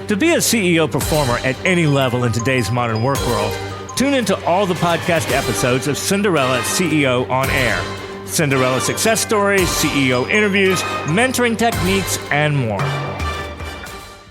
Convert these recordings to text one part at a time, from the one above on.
To be a CEO performer at any level in today's modern work world, tune into all the podcast episodes of Cinderella CEO on Air. Cinderella success stories, CEO interviews, mentoring techniques, and more.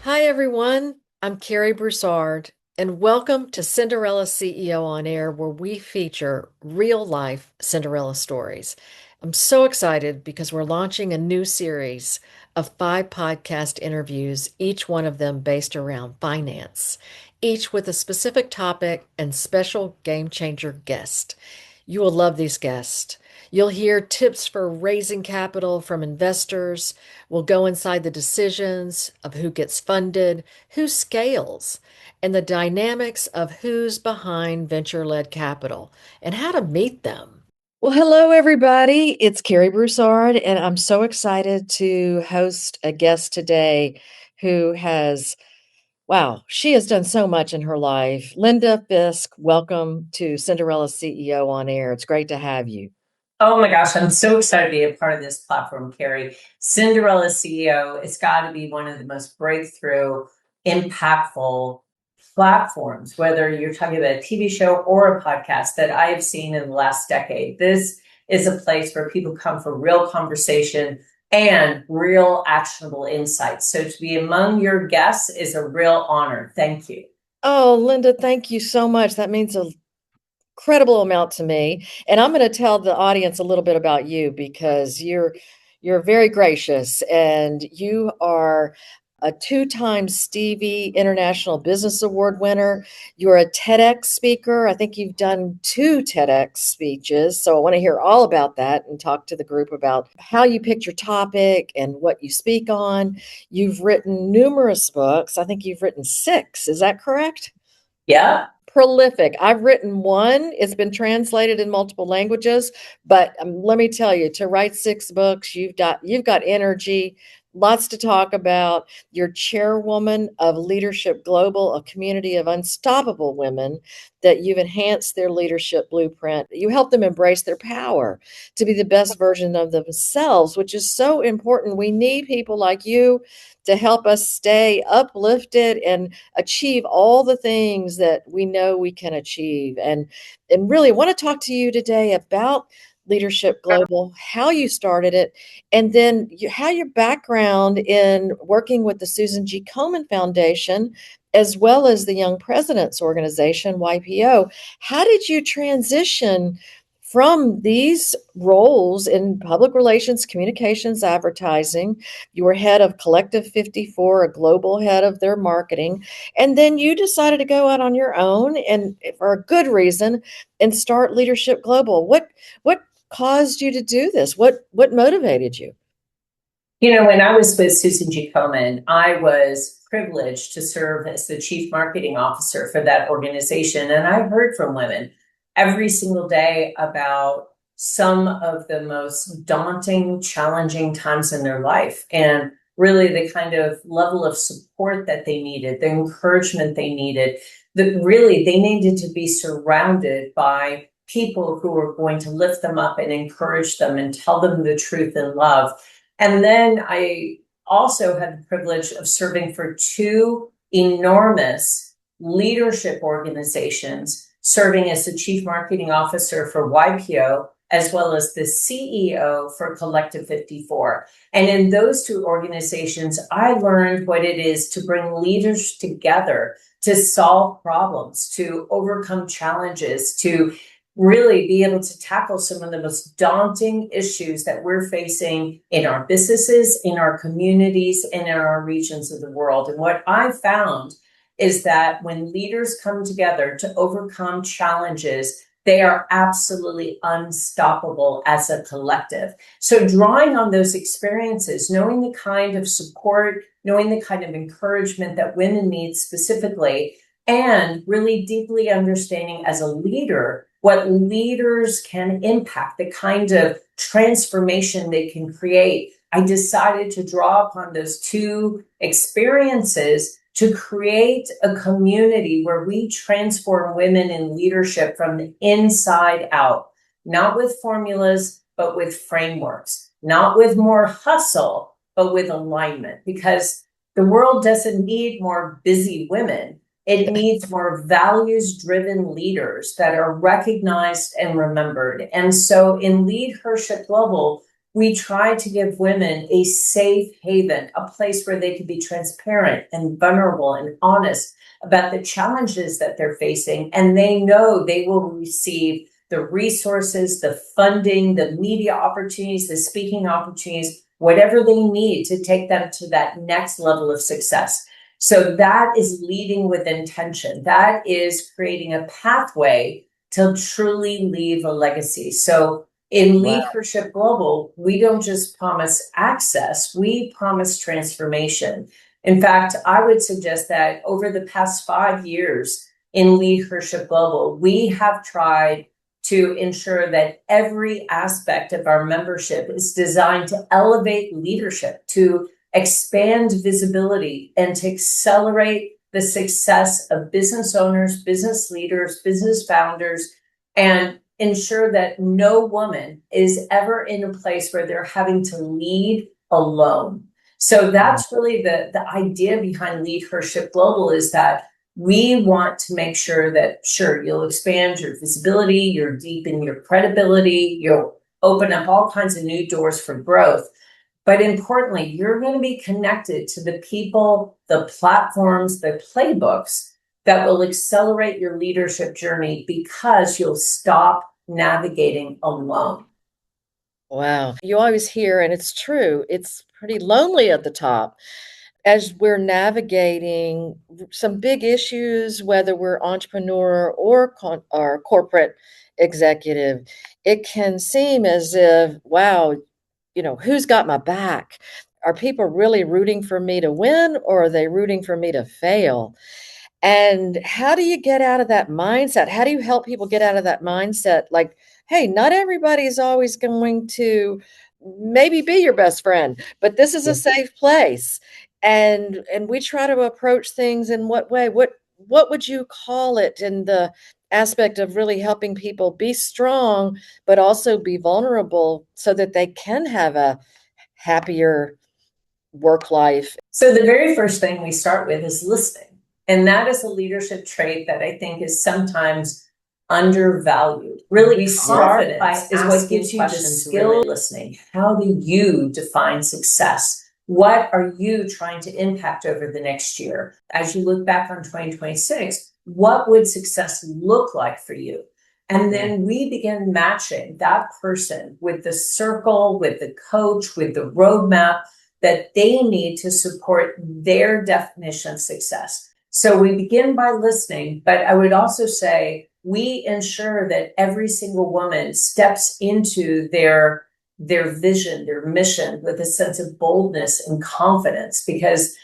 Hi, everyone. I'm Cary Broussard, and welcome to Cinderella CEO on Air, where we feature real-life Cinderella stories. I'm so excited because we're launching a new series of 5 podcast interviews, each one of them based around finance, each with a specific topic and special game changer guest. You will love these guests. You'll hear tips for raising capital from investors. We'll go inside the decisions of who gets funded, who scales, and the dynamics of who's behind venture-led capital and how to meet them. Well, hello, everybody. It's Cary Broussard, and I'm so excited to host a guest today who she has done so much in her life. Linda Fisk, welcome to Cinderella CEO on Air. It's great to have you. Oh my gosh, I'm so excited to be a part of this platform, Cary. Cinderella CEO, it's got to be one of the most breakthrough, impactful platforms, whether you're talking about a TV show or a podcast that I have seen in the last decade. This is a place where people come for real conversation and real actionable insights. So to be among your guests is a real honor. Thank you. Oh, Linda, thank you so much. That means an incredible amount to me. And I'm going to tell the audience a little bit about you because you're very gracious, and you are a 2-time Stevie International Business Award winner. You're a TEDx speaker. I think you've done 2 TEDx speeches. So I want to hear all about that and talk to the group about how you picked your topic and what you speak on. You've written numerous books. I think you've written 6. Is that correct? Yeah. Prolific. I've written 1. It's been translated in multiple languages, but let me tell you, to write 6 books, you've got energy, lots to talk about. You're Chairwoman of LeadHERship Global, a community of unstoppable women that you've enhanced their leadership blueprint. You help them embrace their power to be the best version of themselves, which is so important. We need people like you to help us stay uplifted and achieve all the things that we know we can achieve. And really want to talk to you today about LeadHERship Global, how you started it, and then how your background in working with the Susan G. Komen Foundation, as well as the Young Presidents Organization, YPO. How did you transition from these roles in public relations, communications, advertising? You were head of Collective 54, a global head of their marketing, and then you decided to go out on your own, and for a good reason, and start LeadHERship Global. What caused you to do this? What motivated you? You know, when I was with Susan G. Komen, I was privileged to serve as the chief marketing officer for that organization. And I heard from women every single day about some of the most daunting, challenging times in their life, and really the kind of level of support that they needed, the encouragement they needed, that really they needed to be surrounded by people who were going to lift them up and encourage them and tell them the truth in love. And then I also had the privilege of serving for 2 enormous leadership organizations, serving as the chief marketing officer for YPO, as well as the CEO for Collective 54. And in those 2 organizations, I learned what it is to bring leaders together, to solve problems, to overcome challenges, to really be able to tackle some of the most daunting issues that we're facing in our businesses, in our communities, and in our regions of the world. And what I found is that when leaders come together to overcome challenges, they are absolutely unstoppable as a collective. So drawing on those experiences, knowing the kind of support, knowing the kind of encouragement that women need specifically, and really deeply understanding as a leader what leaders can impact, the kind of transformation they can create, I decided to draw upon those 2 experiences to create a community where we transform women in leadership from the inside out. not with formulas, but with frameworks, not with more hustle, but with alignment, because the world doesn't need more busy women. It needs more values-driven leaders that are recognized and remembered. And so in LeadHERship Global, we try to give women a safe haven, a place where they can be transparent and vulnerable and honest about the challenges that they're facing. And they know they will receive the resources, the funding, the media opportunities, the speaking opportunities, whatever they need to take them to that next level of success. So that is leading with intention. That is creating a pathway to truly leave a legacy. So in LeadHERship Global, we don't just promise access, we promise transformation. In fact, I would suggest that over the past 5 years in LeadHERship Global, we have tried to ensure that every aspect of our membership is designed to elevate leadership, to expand visibility, and to accelerate the success of business owners, business leaders, business founders, and ensure that no woman is ever in a place where they're having to lead alone. So that's really the idea behind LeadHERship Global, is that we want to make sure that, sure, you'll expand your visibility, you'll deepen your credibility, you'll open up all kinds of new doors for growth. But importantly, you're going to be connected to the people, the platforms, the playbooks that will accelerate your leadership journey, because you'll stop navigating alone. Wow. You always hear, and it's true, it's pretty lonely at the top as we're navigating some big issues, whether we're entrepreneur or corporate executive. It can seem as if, wow, who's got my back? Are people really rooting for me to win, or are they rooting for me to fail? And how do you get out of that mindset? How do you help people get out of that mindset? Like, hey, not everybody's always going to maybe be your best friend, but this is a safe place. And we try to approach things in what way? What would you call it in the aspect of really helping people be strong, but also be vulnerable so that they can have a happier work life? So the very first thing we start with is listening. And that is a leadership trait that I think is sometimes undervalued. Really, confidence is what gives you the skill of listening. How do you define success? What are you trying to impact over the next year? As you look back on 2026, what would success look like for you? And then we begin matching that person with the circle, with the coach, with the roadmap that they need to support their definition of success. So we begin by listening, but I would also say we ensure that every single woman steps into their vision, their mission, with a sense of boldness and confidence, because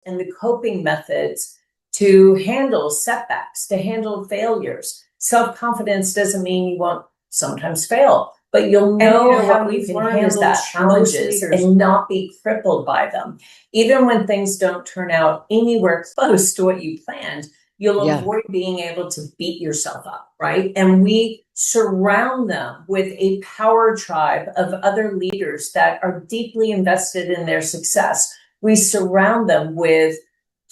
and the coping methods to handle setbacks, to handle failures. Self-confidence doesn't mean you won't sometimes fail, but you'll know how you can handle that challenges and not be crippled by them. Even when things don't turn out anywhere close to what you planned, you'll avoid being able to beat yourself up, right? And we surround them with a power tribe of other leaders that are deeply invested in their success. We surround them with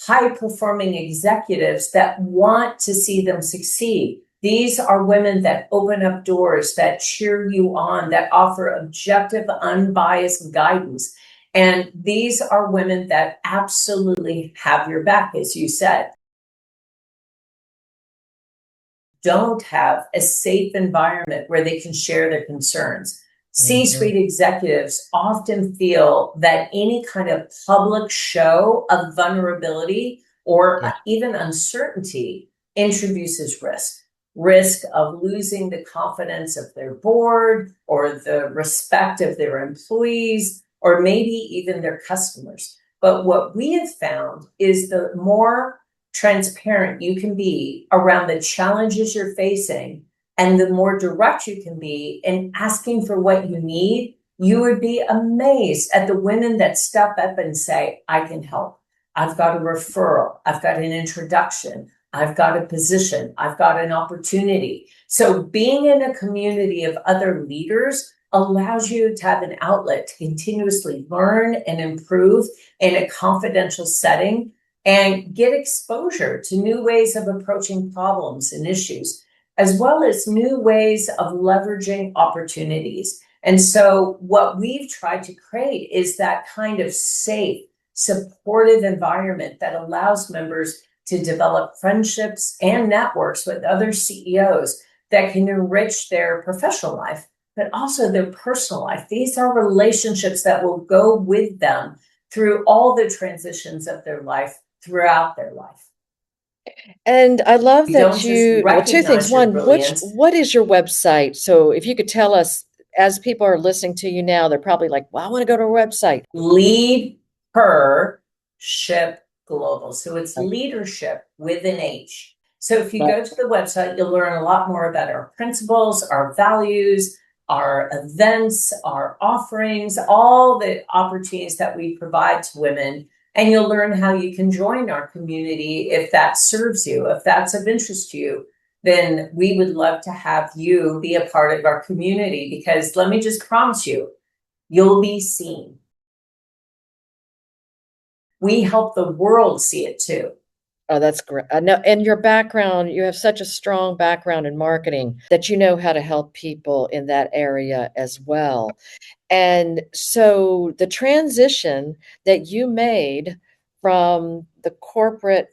high-performing executives that want to see them succeed. These are women that open up doors, that cheer you on, that offer objective, unbiased guidance. And these are women that absolutely have your back, as you said. Don't have a safe environment where they can share their concerns. C-suite executives often feel that any kind of public show of vulnerability or even uncertainty introduces risk of losing the confidence of their board or the respect of their employees or maybe even their customers. But what we have found is the more transparent you can be around the challenges you're facing, and the more direct you can be in asking for what you need, you would be amazed at the women that step up and say, I can help. I've got a referral. I've got an introduction. I've got a position, I've got an opportunity. So being in a community of other leaders allows you to have an outlet to continuously learn and improve in a confidential setting and get exposure to new ways of approaching problems and issues, as well as new ways of leveraging opportunities. And so what we've tried to create is that kind of safe, supportive environment that allows members to develop friendships and networks with other CEOs that can enrich their professional life, but also their personal life. These are relationships that will go with them through all the transitions of their life throughout their life. And I love You that don't just well, two things. recognize your One, brilliance. what is your website? So if you could tell us, as people are listening to you now, they're probably like, well, I want to go to a website. LeadHERship Global. So it's Okay. leadership with an H. So if you Right. go to the website, you'll learn a lot more about our principles, our values, our events, our offerings, all the opportunities that we provide to women. And you'll learn how you can join our community if that serves you, if that's of interest to you. Then we would love to have you be a part of our community, because let me just promise you, you'll be seen. We help the world see it too. Oh, that's great. I know, and your background, you have such a strong background in marketing that you know how to help people in that area as well. And so the transition that you made from the corporate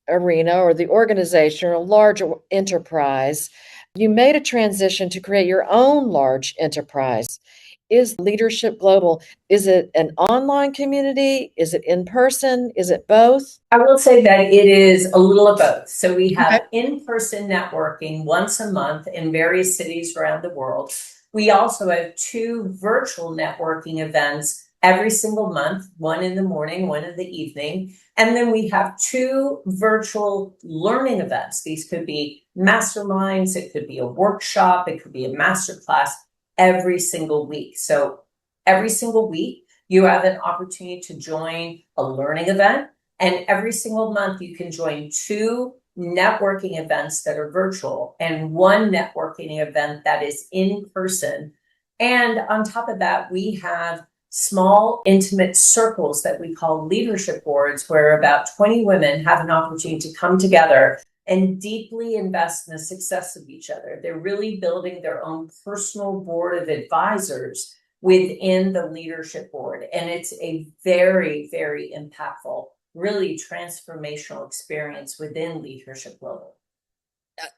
arena or the organization or a large enterprise, you made a transition to create your own large enterprise. Is LeadHERship Global, is it an online community? Is it in person? Is it both? I will say that it is a little of both. So we Okay. have in-person networking once a month in various cities around the world. We also have 2 virtual networking events every single month, one in the morning, one in the evening. And then we have 2 virtual learning events. These could be masterminds, it could be a workshop, it could be a masterclass every single week. So every single week, you have an opportunity to join a learning event. And every single month, you can join 2 networking events that are virtual and 1 networking event that is in person. And on top of that, we have small, intimate circles that we call leadership boards, where about 20 women have an opportunity to come together and deeply invest in the success of each other. They're really building their own personal board of advisors within the leadership board. And it's a very, very impactful, really transformational experience within LeadHERship Global.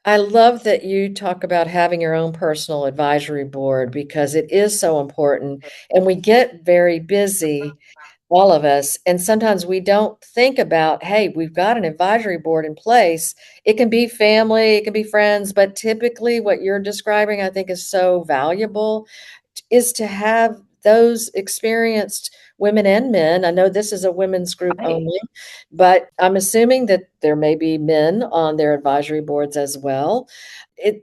I love that you talk about having your own personal advisory board because it is so important. And we get very busy, all of us, and sometimes we don't think about, hey, we've got an advisory board in place. It can be family, it can be friends, but typically what you're describing, I think, is so valuable, is to have those experienced women and men. I know this is a women's group Right. only, but I'm assuming that there may be men on their advisory boards as well.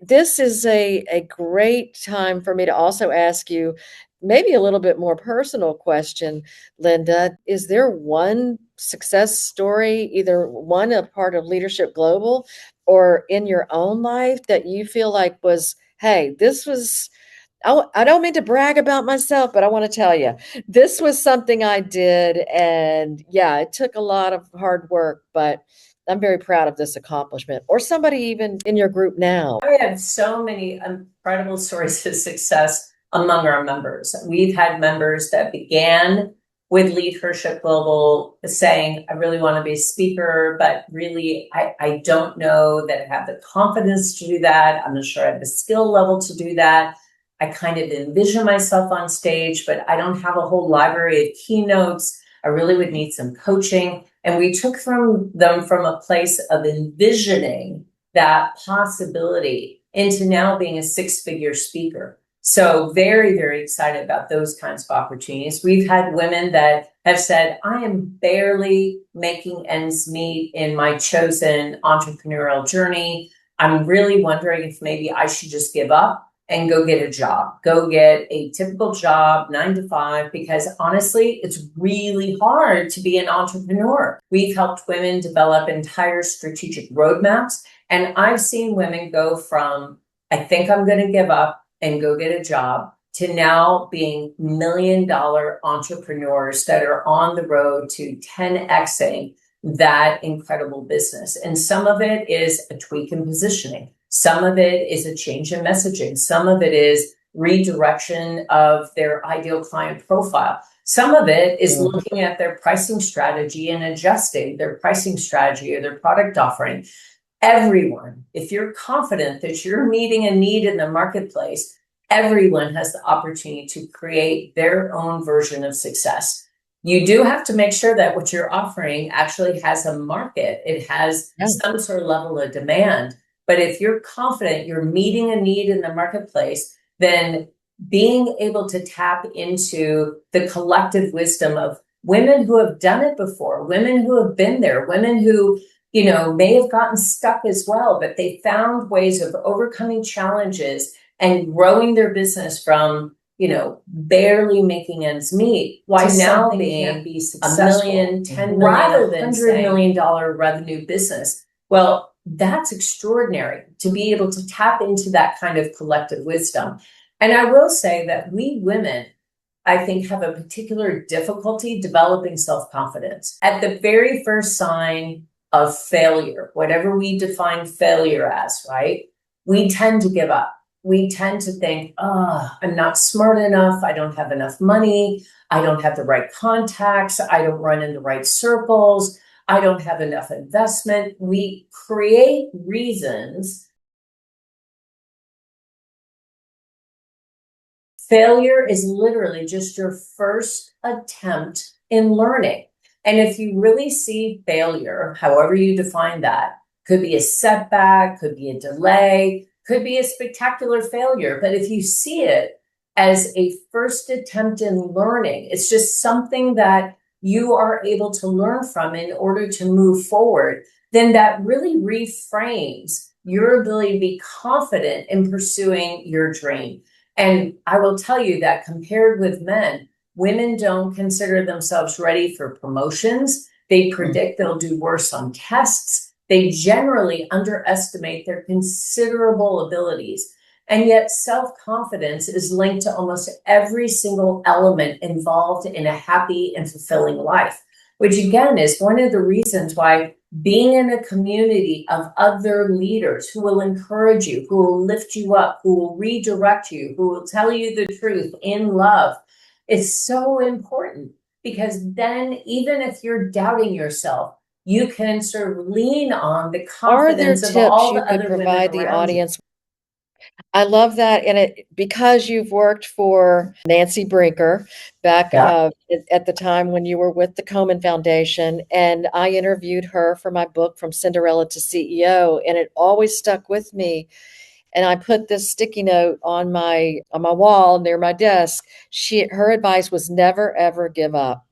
This is a great time for me to also ask you maybe a little bit more personal question, Linda. Is there one success story, either one a part of LeadHERship Global or in your own life that you feel like was, hey, this was, I don't mean to brag about myself, but I want to tell you, this was something I did. And yeah, it took a lot of hard work, but I'm very proud of this accomplishment. Or somebody even in your group now. I have so many incredible stories of success among our members. We've had members that began with LeadHERship Global saying, I really want to be a speaker, but really, I don't know that I have the confidence to do that. I'm not sure I have the skill level to do that. I kind of envision myself on stage, but I don't have a whole library of keynotes. I really would need some coaching. And we took them from a place of envisioning that possibility into now being a 6-figure speaker. So very, very excited about those kinds of opportunities. We've had women that have said, I am barely making ends meet in my chosen entrepreneurial journey. I'm really wondering if maybe I should just give up and go get a job. Go get a typical job, 9 to 5, because honestly, it's really hard to be an entrepreneur. We've helped women develop entire strategic roadmaps. And I've seen women go from, I think I'm going to give up and go get a job, to now being $1 million entrepreneurs that are on the road to 10xing that incredible business. And some of it is a tweak in positioning. Some of it is a change in messaging. Some of it is redirection of their ideal client profile. Some of it is looking at their pricing strategy and adjusting their pricing strategy or their product offering. Everyone, if you're confident that you're meeting a need in the marketplace, everyone has the opportunity to create their own version of success. You do have to make sure that what you're offering actually has a market. It has some sort of level of demand. But if you're confident you're meeting a need in the marketplace, then being able to tap into the collective wisdom of women who have done it before, women who have been there, women who, may have gotten stuck as well, but they found ways of overcoming challenges and growing their business from, barely making ends meet, why now being be $1 successful. million, $10 million, Rather than $100 million revenue business. Well, that's extraordinary to be able to tap into that kind of collective wisdom. And I will say that we women, I think, have a particular difficulty developing self-confidence. At the very first sign of failure, whatever we define failure as, right? We tend to give up. We tend to think, I'm not smart enough. I don't have enough money. I don't have the right contacts. I don't run in the right circles. I don't have enough investment. We create reasons. Failure is literally just your first attempt in learning. And if you really see failure, however you define that, could be a setback, could be a delay, could be a spectacular failure. But if you see it as a first attempt in learning, it's just something that you are able to learn from in order to move forward, then that really reframes your ability to be confident in pursuing your dream. And I will tell you that compared with men, women don't consider themselves ready for promotions. They predict they'll do worse on tests. They generally underestimate their considerable abilities. And yet self-confidence is linked to almost every single element involved in a happy and fulfilling life, which again is one of the reasons why being in a community of other leaders who will encourage you, who will lift you up, who will redirect you, who will tell you the truth in love is so important, because then even if you're doubting yourself, you can sort of lean on the confidence of all the other women around the audience? I love that. And because you've worked for Nancy Brinker back at the time when you were with the Komen Foundation, and I interviewed her for my book, From Cinderella to CEO, and it always stuck with me. And I put this sticky note on my wall near my desk. Her advice was never, ever give up.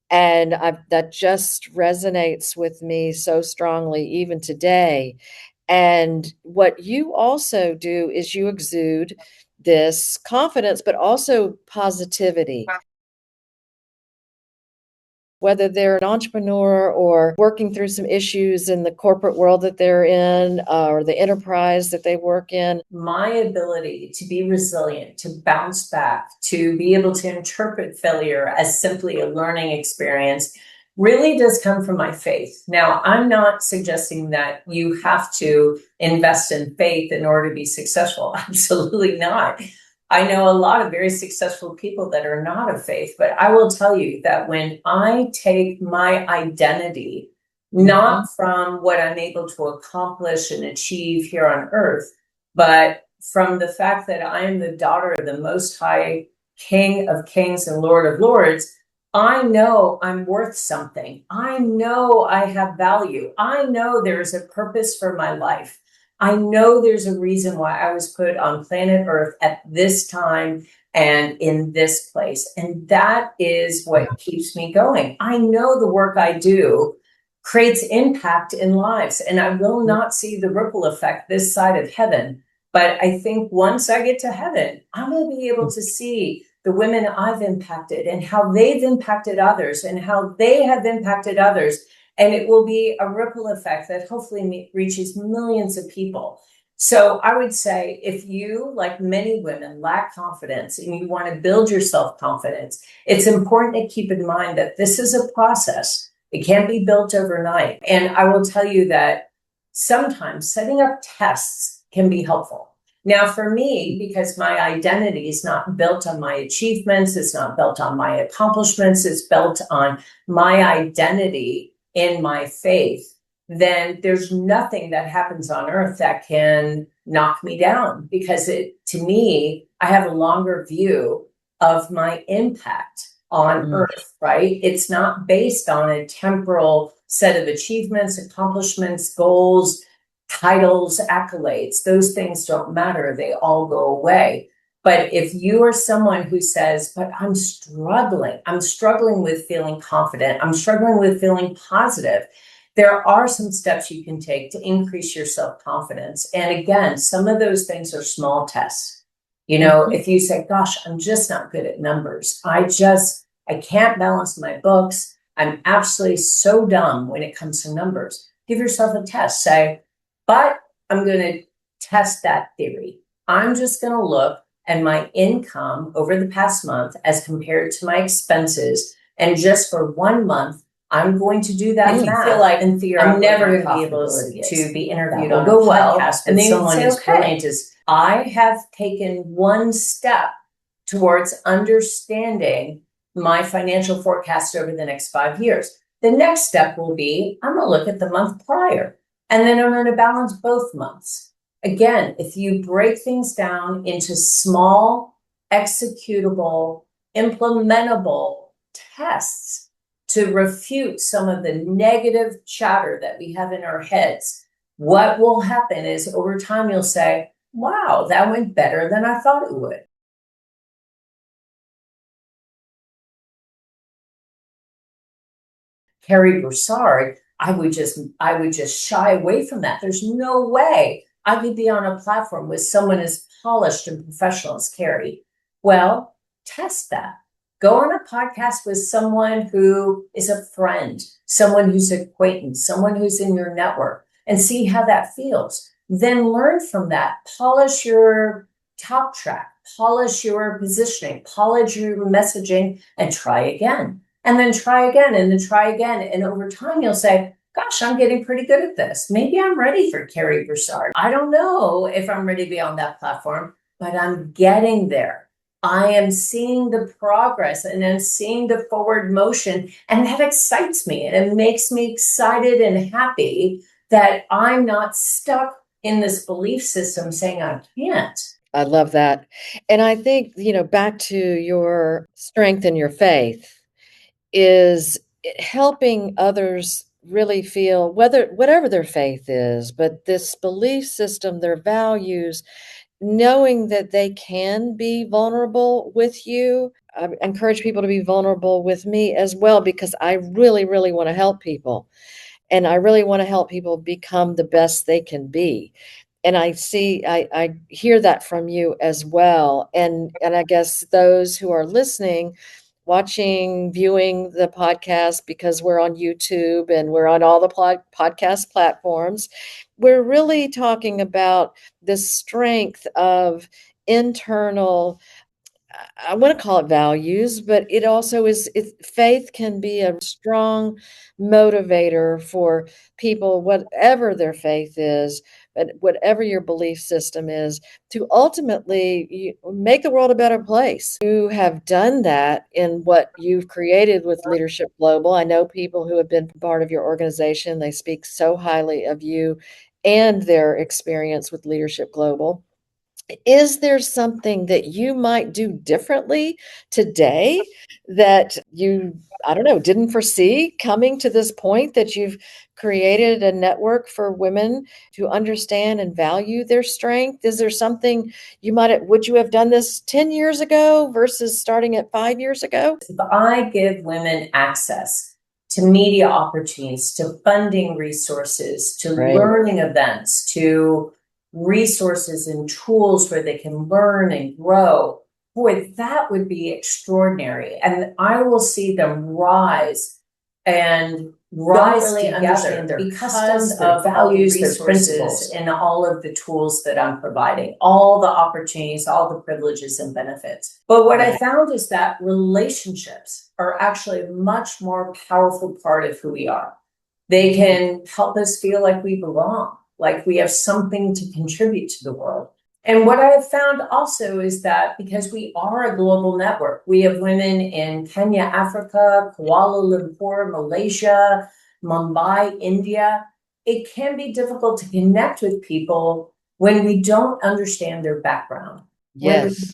And that just resonates with me so strongly, even today. And what you also do is you exude this confidence, but also positivity. Whether they're an entrepreneur or working through some issues in the corporate world that they're in, or the enterprise that they work in. My ability to be resilient, to bounce back, to be able to interpret failure as simply a learning experience really does come from my faith. Now, I'm not suggesting that you have to invest in faith in order to be successful. Absolutely not. I know a lot of very successful people that are not of faith, but I will tell you that when I take my identity, not from what I'm able to accomplish and achieve here on earth, but from the fact that I am the daughter of the Most High King of Kings and Lord of Lords, I know I'm worth something. I know I have value. I know there's a purpose for my life. I know there's a reason why I was put on planet Earth at this time and in this place. And that is what keeps me going. I know the work I do creates impact in lives, and I will not see the ripple effect this side of heaven. But I think once I get to heaven, I'm going to be able to see the women I've impacted and how they've impacted others and how they have impacted others. And it will be a ripple effect that hopefully reaches millions of people. So I would say if you, like many women, lack confidence and you want to build your self-confidence, it's important to keep in mind that this is a process. It can't be built overnight. And I will tell you that sometimes setting up tests can be helpful. Now, for me, because my identity is not built on my achievements, it's not built on my accomplishments, it's built on my identity in my faith, then there's nothing that happens on earth that can knock me down, because to me, I have a longer view of my impact on earth, right? It's not based on a temporal set of achievements, accomplishments, goals, titles, accolades. Those things don't matter. They all go away. But if you are someone who says, but I'm struggling with feeling confident, I'm struggling with feeling positive, there are some steps you can take to increase your self-confidence. And again, some of those things are small tests. You know, if you say, gosh, I'm just not good at numbers. I can't balance my books. I'm absolutely so dumb when it comes to numbers. Give yourself a test. Say, but I'm going to test that theory. I'm just going to look at my income over the past month as compared to my expenses. And just for 1 month, I'm going to do that math. I feel like in theory, I'm never going to be able to be interviewed on a podcast with someone who's brilliant. I have taken one step towards understanding my financial forecast over the next 5 years. The next step will be, I'm going to look at the month prior, and then I'm going to balance both months. Again, if you break things down into small, executable, implementable tests to refute some of the negative chatter that we have in our heads, what will happen is over time you'll say, wow, that went better than I thought it would. Cary Broussard, I would just shy away from that. There's no way I could be on a platform with someone as polished and professional as Cary. Well, test that. Go on a podcast with someone who is a friend, someone who's an acquaintance, someone who's in your network, and see how that feels. Then learn from that. Polish your talk track, polish your positioning, polish your messaging, and try again. And then try again, and then try again. And over time, you'll say, gosh, I'm getting pretty good at this. Maybe I'm ready for Cary Broussard. I don't know if I'm ready to be on that platform, but I'm getting there. I am seeing the progress and I'm seeing the forward motion, and that excites me. And it makes me excited and happy that I'm not stuck in this belief system saying I can't. I love that. And I think, back to your strength in your faith is helping others really feel whatever their faith is, but this belief system, their values, knowing that they can be vulnerable with you. I encourage people to be vulnerable with me as well, because I really, really want to help people. And I really want to help people become the best they can be. And I hear that from you as well. And I guess those who are listening, watching, viewing the podcast, because we're on YouTube and we're on all the podcast platforms, we're really talking about the strength of internal, I want to call it values, but it also faith can be a strong motivator for people, whatever their faith is, but whatever your belief system is, to ultimately make the world a better place. You have done that in what you've created with LeadHERship Global. I know people who have been part of your organization, they speak so highly of you and their experience with LeadHERship Global. Is there something that you might do differently today that you, I don't know, didn't foresee coming to this point, that you've created a network for women to understand and value their strength? Is there something would you have done this 10 years ago versus starting at 5 years ago? If I give women access to media opportunities, to funding resources, to learning events, to resources and tools where they can learn and grow, boy, that would be extraordinary. And I will see them rise and rise really together their because of values, their principles, and all of the tools that I'm providing, all the opportunities, all the privileges and benefits. But what I found is that relationships are actually a much more powerful part of who we are. They can help us feel like we belong, like we have something to contribute to the world. And what I have found also is that because we are a global network, we have women in Kenya, Africa, Kuala Lumpur, Malaysia, Mumbai, India. It can be difficult to connect with people when we don't understand their background. Yes.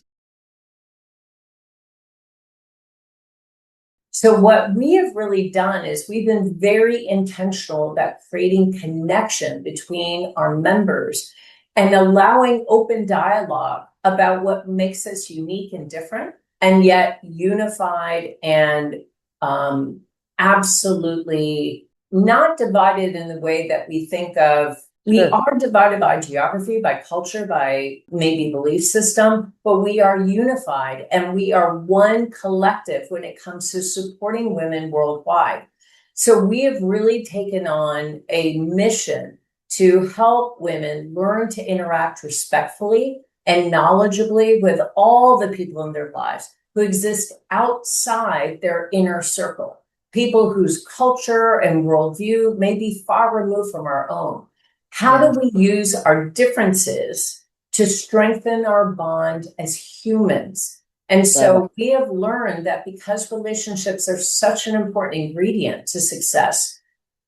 So what we have really done is we've been very intentional about creating connection between our members and allowing open dialogue about what makes us unique and different, and yet unified and absolutely not divided in the way that we think of. We are divided by geography, by culture, by maybe belief system, but we are unified and we are one collective when it comes to supporting women worldwide. So we have really taken on a mission to help women learn to interact respectfully and knowledgeably with all the people in their lives who exist outside their inner circle, people whose culture and worldview may be far removed from our own. How do we use our differences to strengthen our bond as humans? And so we have learned that because relationships are such an important ingredient to success,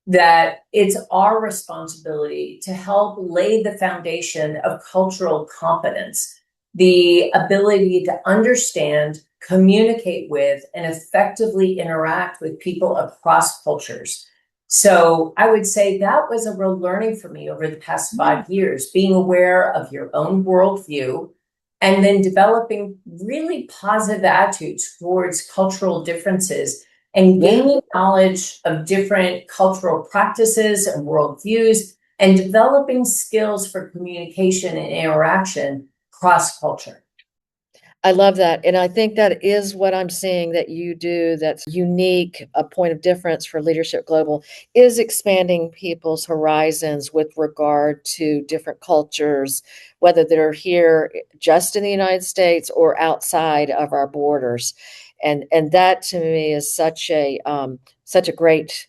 that it's our responsibility to help lay the foundation of cultural competence, the ability to understand, communicate with, and effectively interact with people across cultures. So I would say that was a real learning for me over the past 5 years, being aware of your own worldview and then developing really positive attitudes towards cultural differences and gaining knowledge of different cultural practices and worldviews and developing skills for communication and interaction cross culture. I love that. And I think that is what I'm seeing that you do that's unique, a point of difference for Leadership Global is expanding people's horizons with regard to different cultures, whether they're here just in the United States or outside of our borders. And that to me is such a great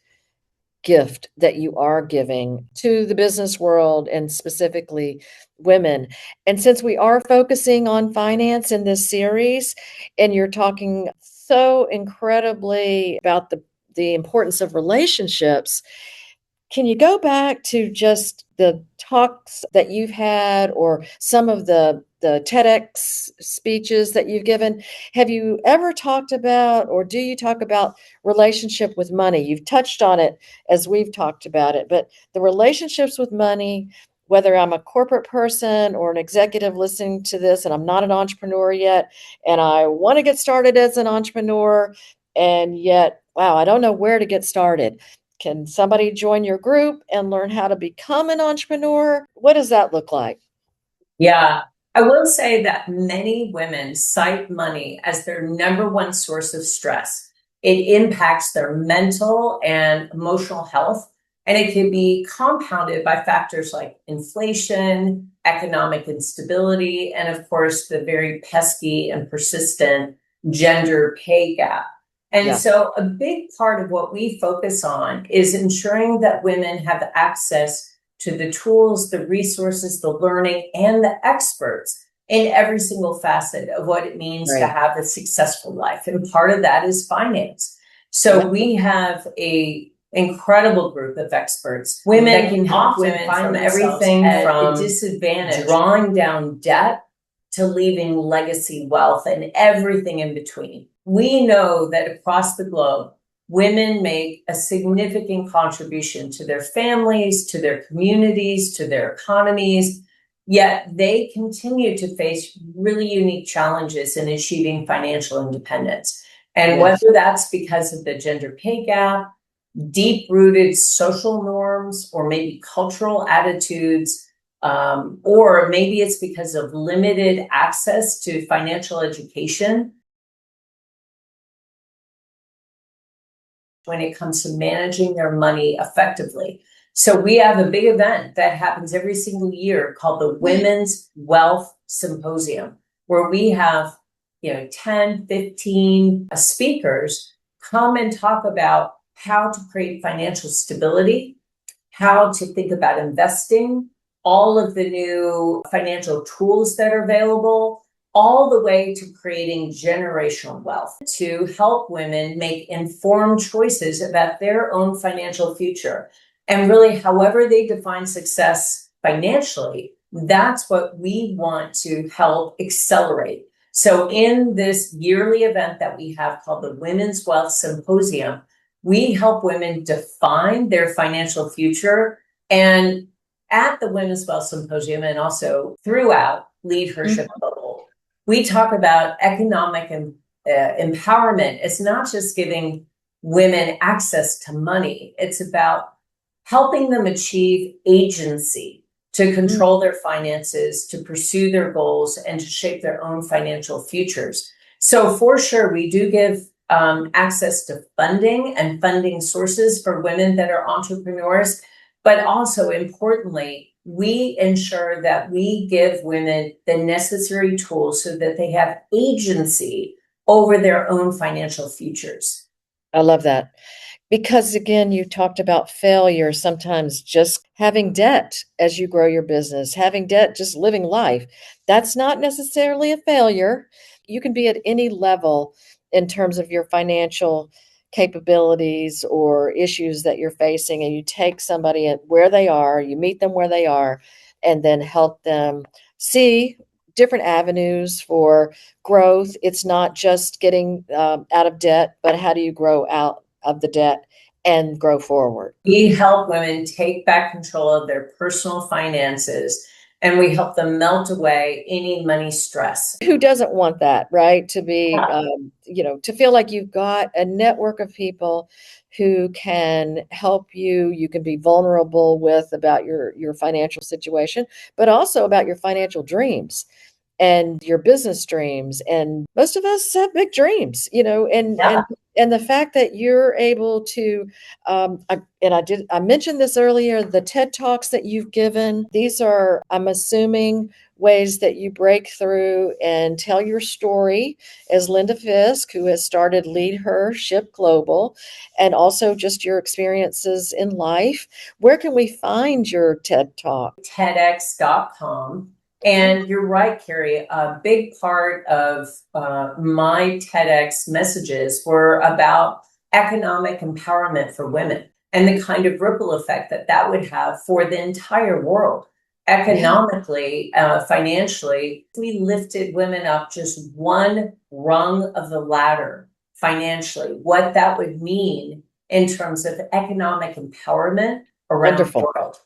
gift that you are giving to the business world and specifically women. And since we are focusing on finance in this series, and you're talking so incredibly about the importance of relationships, can you go back to just the talks that you've had or some of the TEDx speeches that you've given? Have you ever talked about, or do you talk about relationship with money? You've touched on it as we've talked about it, but the relationships with money, whether I'm a corporate person or an executive listening to this and I'm not an entrepreneur yet, and I want to get started as an entrepreneur, and yet, wow, I don't know where to get started. Can somebody join your group and learn how to become an entrepreneur? What does that look like? Yeah, I will say that many women cite money as their number one source of stress. It impacts their mental and emotional health, and it can be compounded by factors like inflation, economic instability, and of course, the very pesky and persistent gender pay gap. And so a big part of what we focus on is ensuring that women have access to the tools, the resources, the learning, and the experts in every single facet of what it means to have a successful life. And part of that is finance. So we have a incredible group of experts, women that can help women find everything from disadvantage, drawing down debt, to leaving legacy wealth and everything in between. We know that across the globe, women make a significant contribution to their families, to their communities, to their economies, yet they continue to face really unique challenges in achieving financial independence. And whether that's because of the gender pay gap, deep-rooted social norms, or maybe cultural attitudes, or maybe it's because of limited access to financial education when it comes to managing their money effectively. So we have a big event that happens every single year called the Women's Wealth Symposium, where we have 10, 15 speakers come and talk about how to create financial stability, how to think about investing, all of the new financial tools that are available, all the way to creating generational wealth to help women make informed choices about their own financial future. And really, however they define success financially, that's what we want to help accelerate. So in this yearly event that we have called the Women's Wealth Symposium, we help women define their financial future. And at the Women's Wealth Symposium and also throughout LeadHERship Global, we talk about economic empowerment. It's not just giving women access to money. It's about helping them achieve agency to control their finances, to pursue their goals, and to shape their own financial futures. So for sure, we do give access to funding and funding sources for women that are entrepreneurs, but also importantly, we ensure that we give women the necessary tools so that they have agency over their own financial futures. I love that. Because again, you talked about failure, sometimes just having debt as you grow your business, having debt, just living life. That's not necessarily a failure. You can be at any level in terms of your financial capabilities or issues that you're facing, and you take somebody at where they are, you meet them where they are, and then help them see different avenues for growth. It's not just getting out of debt, but how do you grow out of the debt and grow forward? We help women take back control of their personal finances, and we help them melt away any money stress. Who doesn't want that, right? To be, to feel like you've got a network of people who can help you. You can be vulnerable with about your financial situation, but also about your financial dreams and your business dreams. And most of us have big dreams, and the fact that you're able to, I mentioned this earlier, the TED Talks that you've given, these are, I'm assuming, ways that you break through and tell your story as Linda Fisk, who has started LeadHERship Global, and also just your experiences in life. Where can we find your TED Talk? TEDx.com. And you're right, Cary, a big part of my TEDx messages were about economic empowerment for women and the kind of ripple effect that would have for the entire world. Economically, financially, we lifted women up just one rung of the ladder financially, what that would mean in terms of economic empowerment around the world.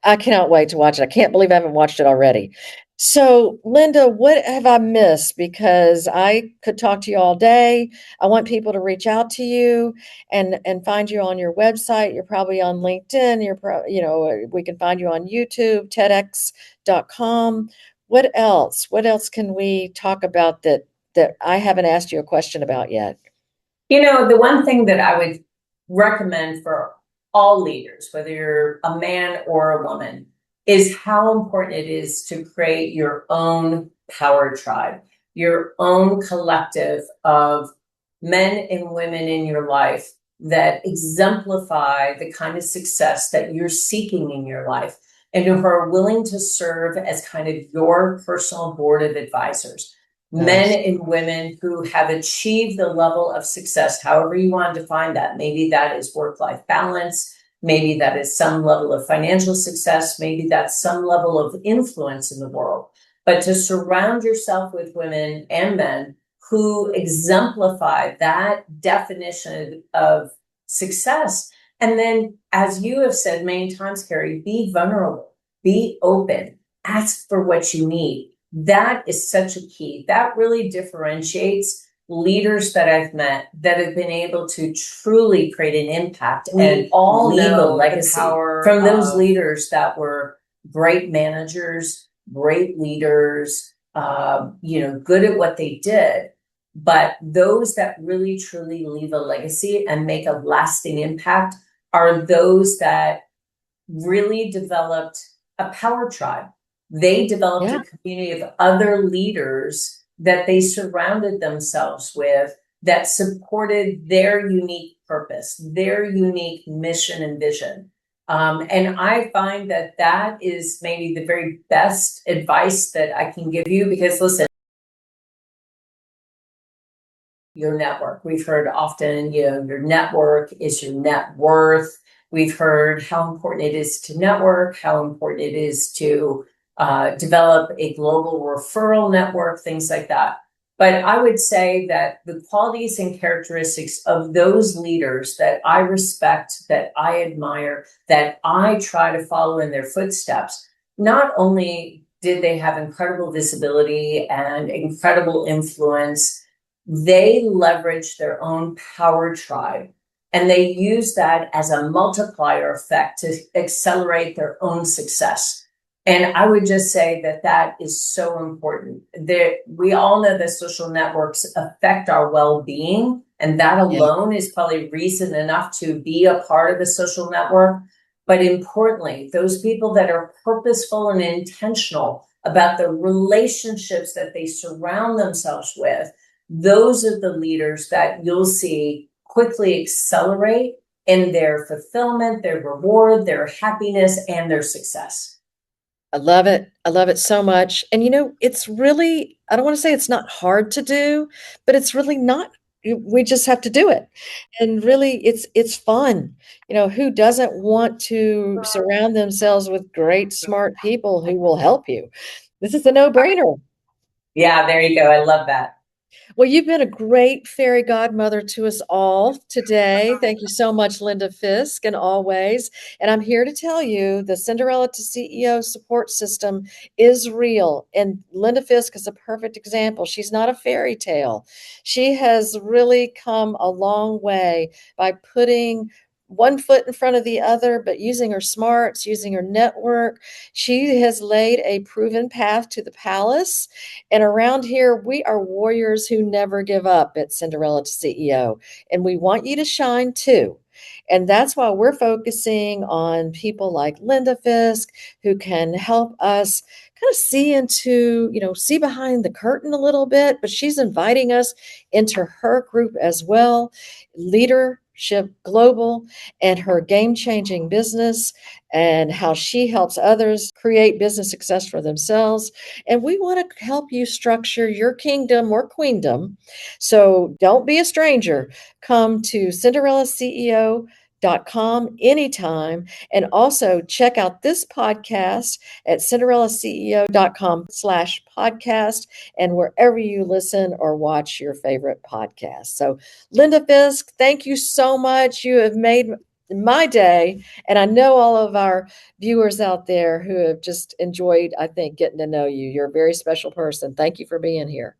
I cannot wait to watch it. I can't believe I haven't watched it already. So, Linda, what have I missed? Because I could talk to you all day. I want people to reach out to you and find you on your website. You're probably on LinkedIn. We can find you on YouTube, TEDx.com. What else? What else can we talk about that I haven't asked you a question about yet? The one thing that I would recommend for all leaders, whether you're a man or a woman, is how important it is to create your own power tribe, your own collective of men and women in your life that exemplify the kind of success that you're seeking in your life and who are willing to serve as kind of your personal board of advisors. Nice. Men and women who have achieved the level of success, however you want to define that. Maybe that is work-life balance. Maybe that is some level of financial success. Maybe that's some level of influence in the world. But to surround yourself with women and men who exemplify that definition of success. And then, as you have said many times, Cary, be vulnerable, be open, ask for what you need. That is such a key. That really differentiates leaders that I've met that have been able to truly create an impact and all leave a legacy from those leaders that were great managers, great leaders, good at what they did. But those that really truly leave a legacy and make a lasting impact are those that really developed a power tribe. They developed a community of other leaders that they surrounded themselves with that supported their unique purpose, their unique mission and vision. And I find that that is maybe the very best advice that I can give you, because listen, your network. We've heard often, your network is your net worth. We've heard how important it is to network, how important it is to develop a global referral network, things like that. But I would say that the qualities and characteristics of those leaders that I respect, that I admire, that I try to follow in their footsteps, not only did they have incredible visibility and incredible influence, they leverage their own power tribe, and they use that as a multiplier effect to accelerate their own success. And I would just say that that is so important. We all know that social networks affect our well-being, and that alone is probably reason enough to be a part of a social network. But importantly, those people that are purposeful and intentional about the relationships that they surround themselves with, those are the leaders that you'll see quickly accelerate in their fulfillment, their reward, their happiness, and their success. I love it. I love it so much. And it's really, I don't want to say it's not hard to do, but it's really not. We just have to do it. And really it's fun. Who doesn't want to surround themselves with great, smart people who will help you? This is a no-brainer. Yeah, there you go. I love that. Well, you've been a great fairy godmother to us all today. Thank you so much, Linda Fisk, and always. And I'm here to tell you the Cinderella to CEO support system is real. And Linda Fisk is a perfect example. She's not a fairy tale. She has really come a long way by putting one foot in front of the other, but using her smarts, using her network. She has laid a proven path to the palace. And around here, we are warriors who never give up at Cinderella to CEO. And we want you to shine too. And that's why we're focusing on people like Linda Fisk, who can help us kind of see behind the curtain a little bit, but she's inviting us into her group as well. LeadHERship Global, and her game-changing business, and how she helps others create business success for themselves. And we want to help you structure your kingdom or queendom. So don't be a stranger. Come to CinderellaCEO.com anytime. And also check out this podcast at CinderellaCEO.com/podcast and wherever you listen or watch your favorite podcast. So Linda Fisk, thank you so much. You have made my day. And I know all of our viewers out there who have just enjoyed, I think, getting to know you. You're a very special person. Thank you for being here.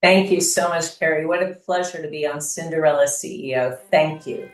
Thank you so much, Cary. What a pleasure to be on Cinderella CEO. Thank you.